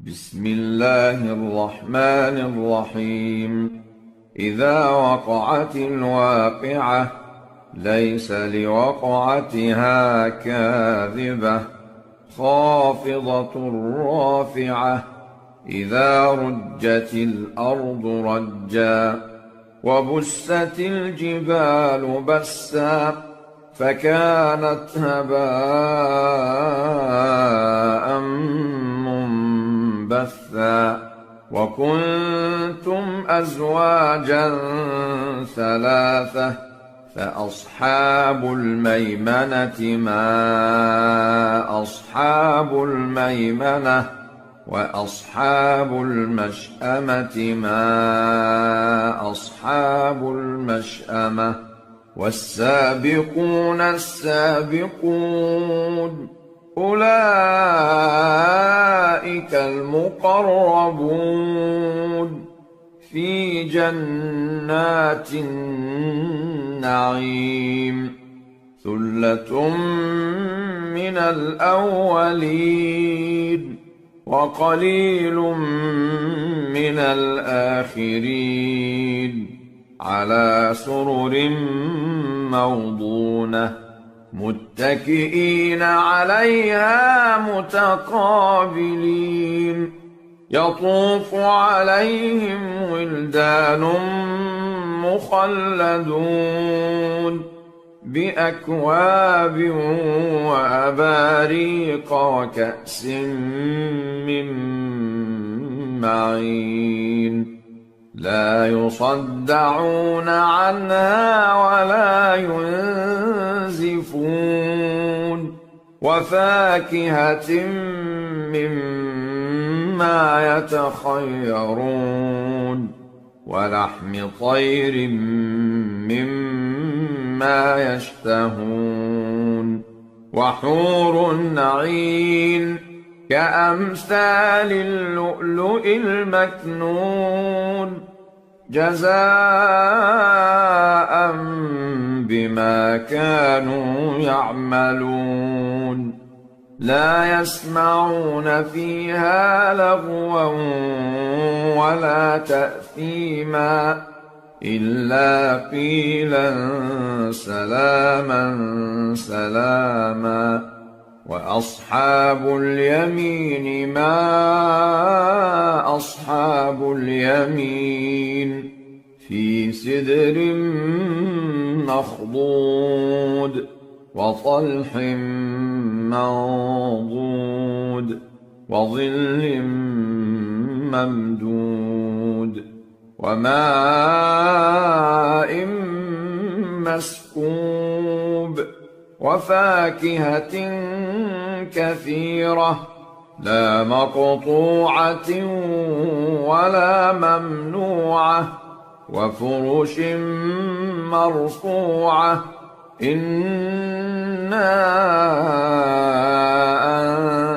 بسم الله الرحمن الرحيم. إذا وقعت الواقعة ليس لوقعتها كاذبة خافضة رافعة. إذا رجت الأرض رجا وبست الجبال بسا فكانت هباء منبثا. وكنتم أزواجا ثلاثة فأصحاب الميمنة ما أصحاب الميمنة وأصحاب المشأمة ما أصحاب المشأمة. والسابقون السابقون أولئك المقربون في جنات النعيم. ثلة من الأولين وقليل من الآخرين. على سرر موضونة متكئين عليها متقابلين. يطوف عليهم ولدان مخلدون بأكواب وأباريق وكأس من معين. لا يصدعون عنها ولا ينزفون. وفاكهة مما يتخيرون ولحم طير مما يشتهون. وحور عين كأمثال اللؤلؤ المكنون جزاء بما كانوا يعملون. لا يسمعون فيها لغوا ولا تأثيما إلا قيلا سلاما سلاما. وأصحاب اليمين ما أصحاب اليمين في سدر مخضود وطلح منضود وظل ممدود وماء مسكوب وفاكهة كثيرة لا مقطوعة ولا ممنوعة وفرش مرفوعة. إنا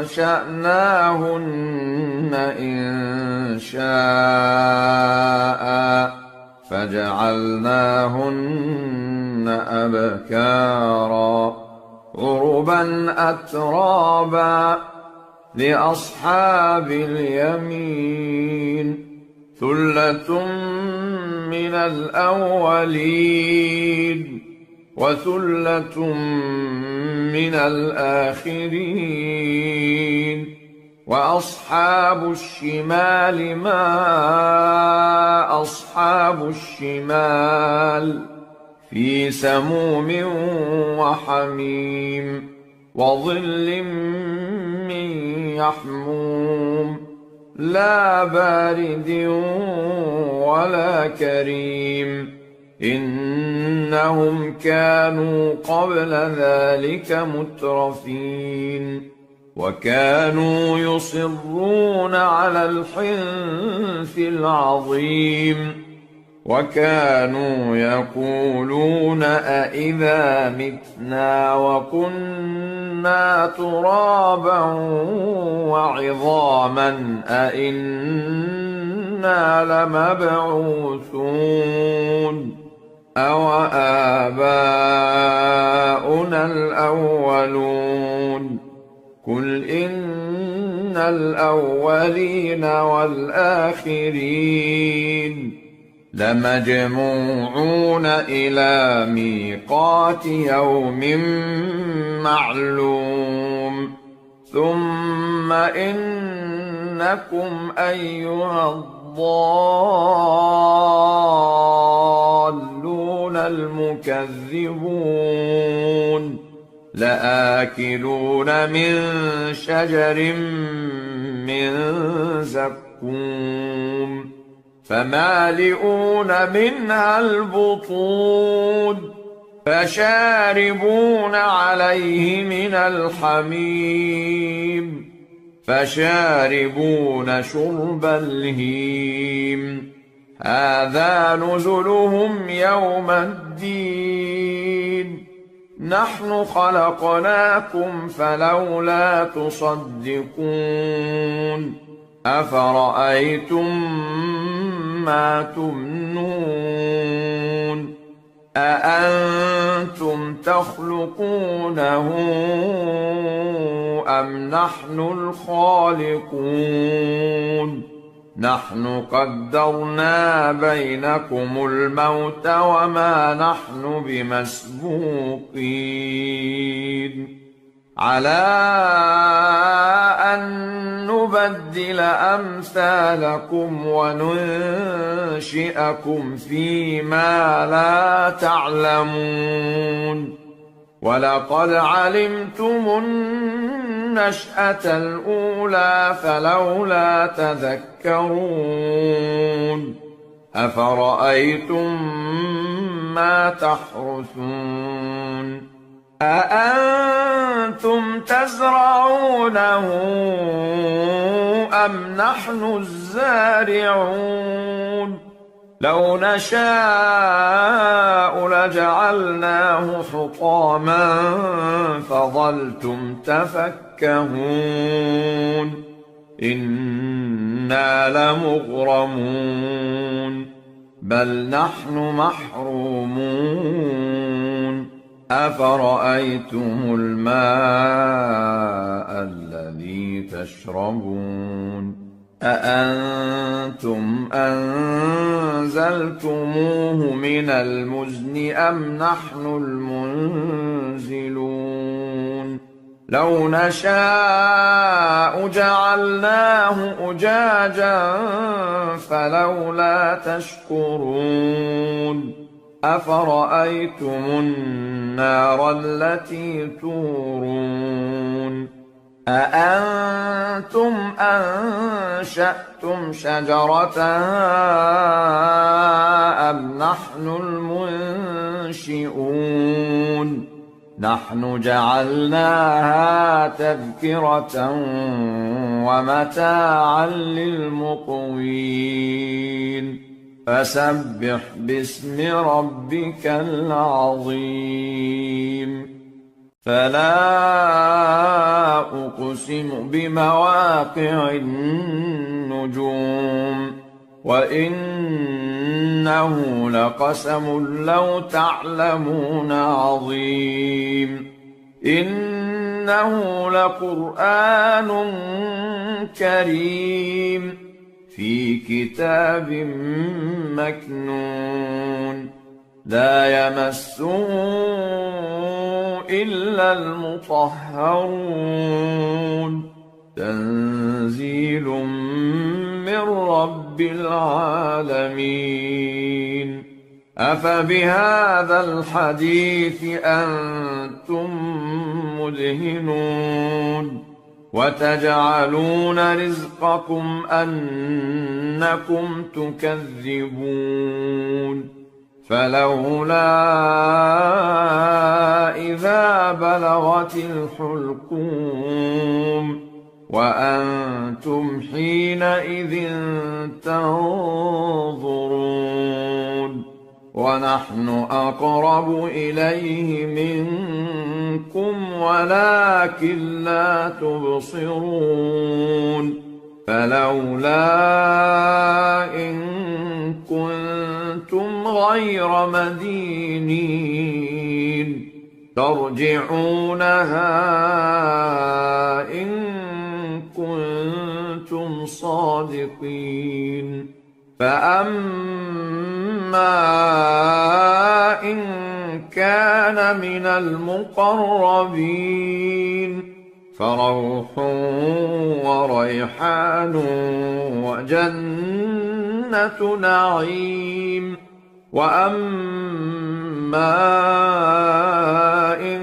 أنشأناهن إنشاء فجعلناهن أبكارا عربا أترابا لأصحاب اليمين. ثلة من الأولين وثلة من الآخرين. وأصحاب الشمال ما أصحاب الشمال في سموم وحميم وظل من يحموم لا بارد ولا كريم. إنهم كانوا قبل ذلك مترفين وكانوا يصرون على الحنث العظيم. وكانوا يقولون أإذا متنا وكنا ترابا وعظاما أإنا لمبعوثون أوآباؤنا الأولون قل إن الأولين والآخرين لمجموعون إلى ميقات يوم معلوم ثم إنكم أيها الضالون المكذبون لآكلون من شجر من زقوم فمالئون منها البطون فشاربون عليه من الحميم فشاربون شرب الهيم هذا نزلهم يوم الدين نحن خلقناكم فلولا تصدقون أفرأيتم ما تمنون أأنتم تخلقونه أم نحن الخالقون نحن قدرنا بينكم الموت وما نحن بمسبوقين على أن نبدل أمثالكم وننشئكم فيما لا تعلمون ولقد علمتم النشأة الأولى فلولا تذكرون أفرأيتم ما تحرثون أأنتم تزرعونه أم نحن الزارعون لو نشاء لجعلناه حطاما فظلتم تفكهون إنا لمغرمون بل نحن محرومون أفرأيتم الماء الذي تشربون أأنتم أنزلتموه من المزن أم نحن المنزلون لو نشاء جعلناه أجاجا فلولا تشكرون أفرأيتم النار التي تورون أأنتم أنشأتم شجرتها أم نحن المنشئون نحن جعلناها تذكرة ومتاعا للمقوين فسبح باسم ربك العظيم فلا أقسم بمواقع النجوم وإنه لقسم لو تعلمون عظيم إنه لقرآن كريم في كتاب مكنون لا يمسه إلا المطهرون تنزيل من رب العالمين أفبهذا الحديث أنتم مدهنون وتجعلون رزقكم أنكم تكذبون فلولا إذا بلغت الحلقوم وأنتم حينئذ تنظرون ونحن أقرب إليه منكم ولكن لا تبصرون فلولا إن كنتم غير مدينين ترجعونها إن كنتم صادقين فأما إن كان من المقربين فروح وريحان وجنة نعيم وأما إن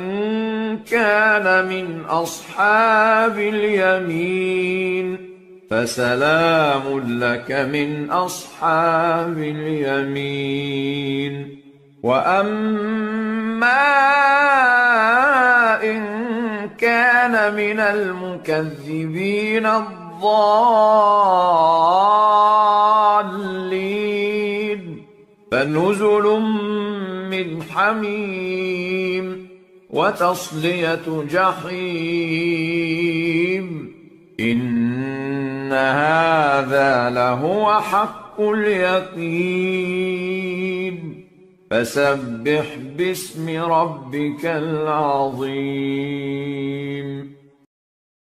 كان من أصحاب اليمين فسلام لك من أصحاب اليمين وأما إن كان من المكذبين الضالين فنزل من حميم وتصلية جحيم إن هذا لهو حق اليقين فسبح باسم ربك العظيم